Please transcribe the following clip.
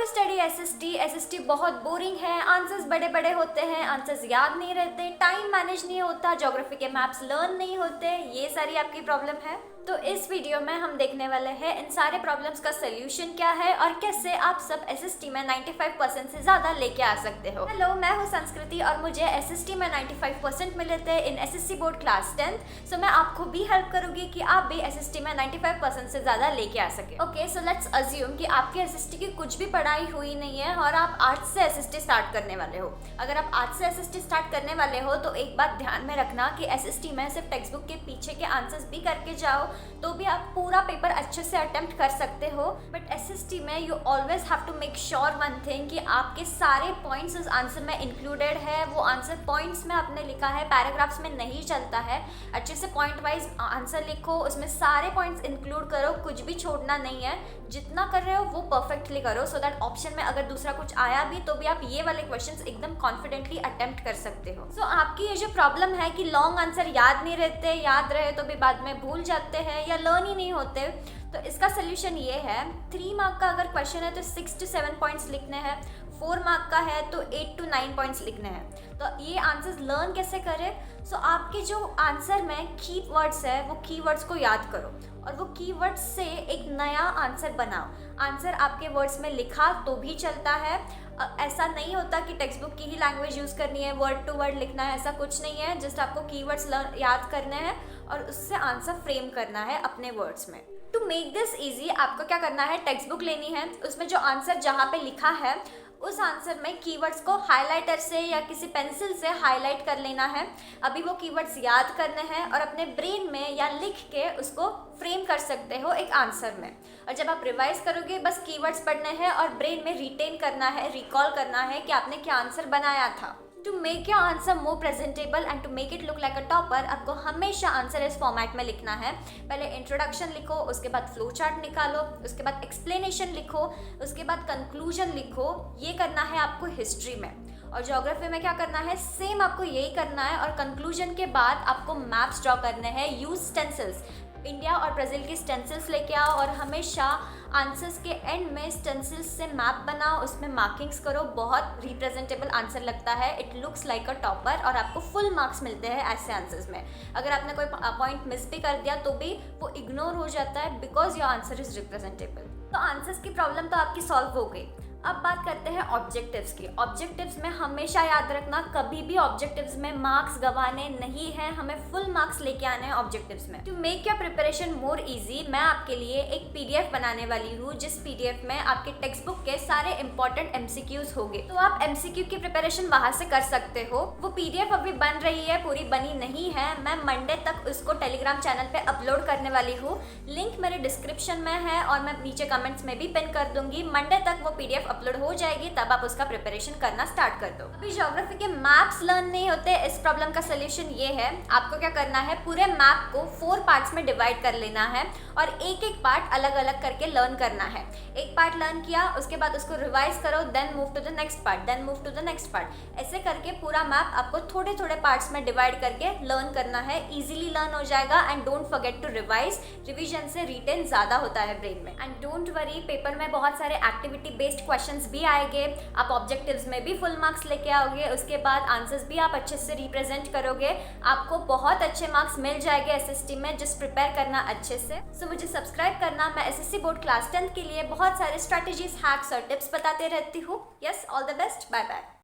Study SST बहुत boring है, answers बड़े बड़े होते हैं, आंसर्स याद नहीं रहते, टाइम मैनेज नहीं होता, ज्योग्राफी के मैप्स लर्न नहीं होते, ये सारी आपकी प्रॉब्लम है। तो इस वीडियो में हम देखने वाले हैं इन सारे प्रॉब्लम्स का सोल्यूशन क्या है और कैसे आप सब एसएसटी में 95% से ज़्यादा लेके आ सकते हो। हेलो, मैं हूँ संस्कृति और मुझे एसएसटी में 95% मिले थे इन एसएससी बोर्ड क्लास 10th। सो मैं आपको भी हेल्प करूँगी कि आप भी एसएसटी में 95% से ज़्यादा लेके आ सके। ओके, सो लेट्स अज्यूम कि आपके एसएसटी की कुछ भी पढ़ाई हुई नहीं है और आप आर्ट्स से एसएसटी स्टार्ट करने वाले हो। अगर आप आर्ट्स से एसएसटी स्टार्ट करने वाले हो तो एक बात ध्यान में रखना कि एसएसटी में सिर्फ टेक्स्ट बुक के पीछे के आंसर्स भी करके जाओ तो भी आप पूरा पेपर अच्छे से अटेम्प्ट कर सकते हो। बट एसएसटी में you always have to make sure one thing कि आपके सारे पॉइंट्स उस आंसर में इंक्लूडेड है, वो आंसर पॉइंट्स में आपने लिखा है, पैराग्राफ्स में नहीं चलता है। अच्छे से पॉइंट वाइज आंसर लिखो, उसमें सारे पॉइंट्स इंक्लूड करो, कुछ भी छोड़ना नहीं है। जितना कर रहे हो वो परफेक्टली करो सो दैट ऑप्शन में अगर दूसरा कुछ आया भी तो भी आप ये वाले क्वेश्चंस एकदम कॉन्फिडेंटली अटेम्प्ट कर सकते हो। सो आपकी ये जो प्रॉब्लम है कि लॉन्ग आंसर याद नहीं रहते, याद रहे तो भी बाद में भूल जाते हैं या लर्न ही नहीं होते, तो इसका सोल्यूशन ये है। 3 मार्क का अगर क्वेश्चन है तो 6 to 7 पॉइंट्स लिखने हैं, 4 मार्क का है तो 8 to 9 पॉइंट्स लिखने हैं। तो ये आंसर्स लर्न कैसे करें? सो आपके जो आंसर में की वर्ड्स है वो की वर्ड्स को याद करो और वो की वर्ड्स से एक नया आंसर बनाओ। आंसर आपके वर्ड्स में लिखा तो भी चलता है, ऐसा नहीं होता कि टेक्स्ट बुक की ही लैंग्वेज यूज़ करनी है, वर्ड टू वर्ड लिखना है, ऐसा कुछ नहीं है। जस्ट आपको कीवर्ड्स याद करने हैं और उससे आंसर फ्रेम करना है अपने वर्ड्स में। टू मेक दिस ईजी आपको क्या करना है, टेक्स्ट बुक लेनी है, उसमें जो आंसर जहाँ पे लिखा है उस आंसर में कीवर्ड्स को हाइलाइटर से या किसी पेंसिल से हाईलाइट कर लेना है। अभी वो कीवर्ड्स याद करने हैं और अपने ब्रेन में या लिख के उसको फ्रेम कर सकते हो एक आंसर में। और जब आप रिवाइज करोगे बस कीवर्ड्स पढ़ने हैं और ब्रेन में रिटेन करना है, रिकॉल करना है कि आपने क्या आंसर बनाया था। To make your answer more presentable and to make it look like a topper आपको हमेशा आंसर इस फॉर्मेट में लिखना है। पहले इंट्रोडक्शन लिखो, उसके बाद फ्लो चार्ट निकालो, उसके बाद एक्सप्लेनेशन लिखो, उसके बाद कंक्लूजन लिखो। ये करना है आपको हिस्ट्री में। और ज्योग्राफी में क्या करना है, सेम आपको यही करना है। और कंक्लूजन के बाद आपको मैप्स ड्रॉ करने हैं, यूज स्टेंसिल्स। इंडिया और ब्राज़ील की स्टेंसिल्स लेके आओ और हमेशा आंसर्स के एंड में स्टेंसिल्स से मैप बनाओ, उसमें मार्किंग्स करो। बहुत रिप्रेजेंटेबल आंसर लगता है, it looks like a topper और आपको फुल मार्क्स मिलते हैं ऐसे आंसर्स में। अगर आपने कोई पॉइंट मिस भी कर दिया तो भी वो इग्नोर हो जाता है because your answer is representable. तो आंसर्स की प्रॉब्लम तो आपकी सॉल्व हो गई। अब बात करते हैं ऑब्जेक्टिव्स की। ऑब्जेक्टिव्स में हमेशा याद रखना, कभी भी ऑब्जेक्टिव्स में मार्क्स गंवाने नहीं है, हमें फुल मार्क्स लेके आने हैं ऑब्जेक्टिव्स में। To make your preparation more easy मैं आपके लिए एक पीडीएफ बनाने वाली हूँ जिस पीडीएफ में आपके टेक्स्ट बुक के सारे इंपॉर्टेंट एमसीक्यूज होंगे। तो आप एमसीक्यू की प्रिपरेशन वहां से कर सकते हो। वो पीडीएफ अभी बन रही है, पूरी बनी नहीं है। मैं मंडे तक उसको टेलीग्राम चैनल पे अपलोड करने वाली हूँ। लिंक मेरे डिस्क्रिप्शन में है और मैं नीचे कमेंट्स में भी पिन कर दूंगी। मंडे तक वो पीडीएफ अपलोड हो जाएगी, तब आप उसका प्रिपरेशन करना स्टार्ट कर दो। अभी ज्योग्राफी के मैप्स लर्न नहीं होते, इस प्रॉब्लम का सोल्यूशन ये है। आपको क्या करना है, पूरे मैप को 4 पार्ट्स में डिवाइड कर लेना है और एक एक पार्ट अलग अलग करके लर्न करना है। एक पार्ट लर्न किया, उसके बाद उसको रिवाइज करो, then move to the next part, then move to the next part. ऐसे करके पूरा मैप आपको थोड़े थोड़े पार्ट्स में डिवाइड करके लर्न करना है। इजीली लर्न हो जाएगा and don't forget to revise. Revision से रिटेन ज्यादा होता है ब्रेन में। एंड डोंट वरी, पेपर में बहुत सारे एक्टिविटी बेस्ड क्वेश्चंस भी आएंगे। आप ऑब्जेक्टिव्स में भी फुल मार्क्स लेके आओगे, उसके बाद आंसर्स भी आप अच्छे से रिप्रेजेंट करोगे। आपको बहुत अच्छे मार्क्स मिल जाएंगे एसएसटी में, जस्ट प्रिपेयर करना अच्छे से। सो मुझे सब्सक्राइब करना, मैं एसएससी बोर्ड क्लास 10 के लिए बहुत सारे स्ट्रैटेजीज, हैक्स और टिप्स बताते रहती हूँ। Yes, all the best, bye bye.